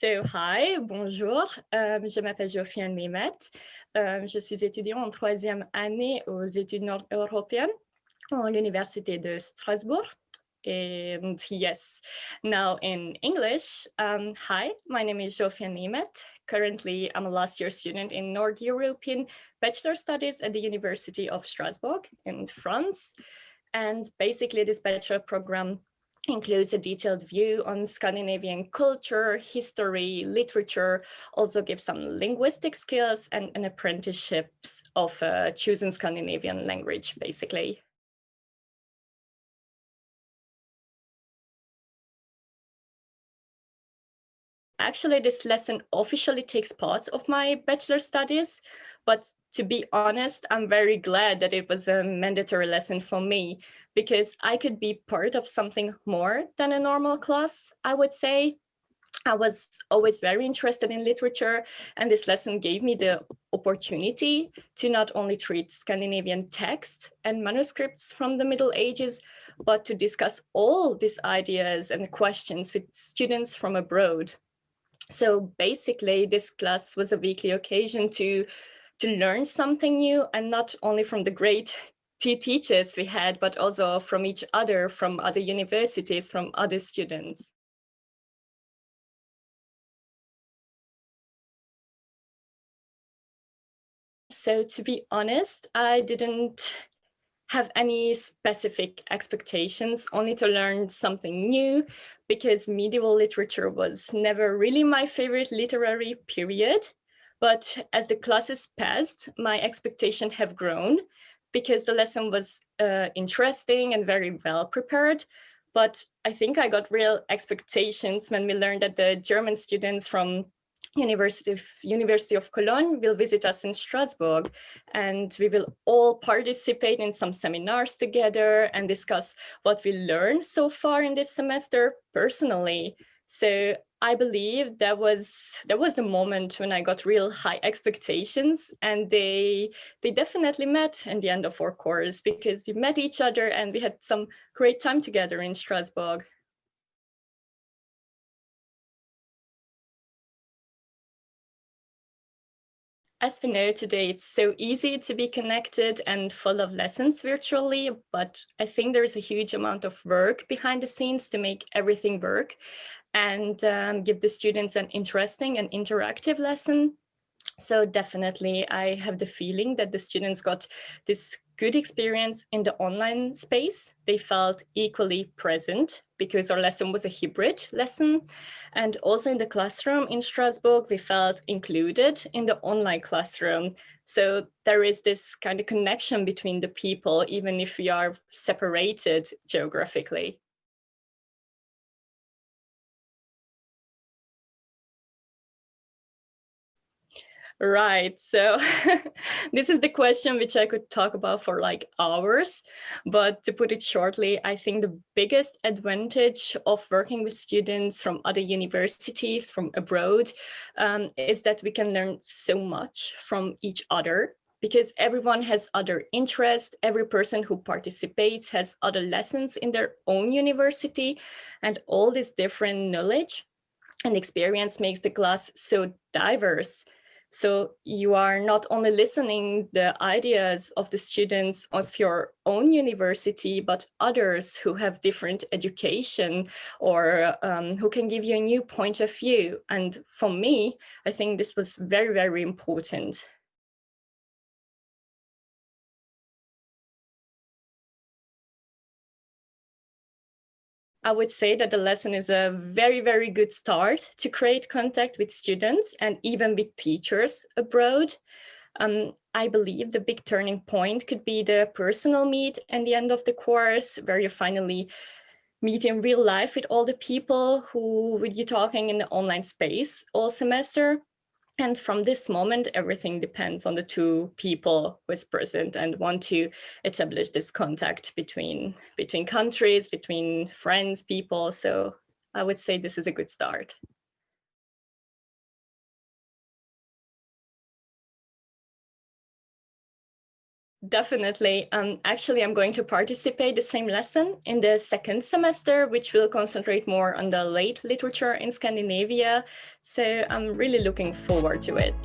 So, hi, bonjour. Je m'appelle Jofiane Nemet. Je suis étudiante en troisième année aux études nord-européennes à l'Université de Strasbourg. And yes, now in English, hi, my name is Jofiane Nemet. Currently, I'm a last year student in North European Bachelor Studies at the University of Strasbourg in France. And basically, this bachelor program includes a detailed view on Scandinavian culture, history, literature, also gives some linguistic skills and an apprenticeship of choosing Scandinavian language, basically. Actually, this lesson officially takes part of my bachelor studies, but to be honest, I'm very glad that it was a mandatory lesson for me because I could be part of something more than a normal class, I would say. I was always very interested in literature, and this lesson gave me the opportunity to not only treat Scandinavian texts and manuscripts from the Middle Ages, but to discuss all these ideas and questions with students from abroad. So basically, this class was a weekly occasion to learn something new, and not only from the great teachers we had, but also from each other, from other universities, from other students. So to be honest, I didn't have any specific expectations, only to learn something new, because medieval literature was never really my favorite literary period. But as the classes passed, my expectations have grown because the lesson was interesting and very well prepared. But I think I got real expectations when we learned that the German students from University of Cologne will visit us in Strasbourg, and we will all participate in some seminars together and discuss what we learned so far in this semester personally. So I believe that was the moment when I got real high expectations, and they definitely met in the end of our course because we met each other and we had some great time together in Strasbourg. As we know today, it's so easy to be connected and full of lessons virtually, but I think there's a huge amount of work behind the scenes to make everything work and give the students an interesting and interactive lesson. So definitely, I have the feeling that the students got this good experience in the online space. They felt equally present because our lesson was a hybrid lesson. And also in the classroom in Strasbourg, we felt included in the online classroom. So there is this kind of connection between the people, even if we are separated geographically. Right. So this is the question which I could talk about for like hours. But to put it shortly, I think the biggest advantage of working with students from other universities from abroad is that we can learn so much from each other because everyone has other interests. Every person who participates has other lessons in their own university, and all this different knowledge and experience makes the class so diverse. So you are not only listening the ideas of the students of your own university, but others who have different education or who can give you a new point of view. And for me, I think this was very, very important. I would say that the lesson is a very, very good start to create contact with students and even with teachers abroad. I believe the big turning point could be the personal meet at the end of the course, where you finally meet in real life with all the people who with you talking in the online space all semester. And from this moment, everything depends on the two people who is present and want to establish this contact between countries, between friends, people. So I would say this is a good start. Definitely. Actually, I'm going to participate the same lesson in the second semester, which will concentrate more on the late literature in Scandinavia. So I'm really looking forward to it.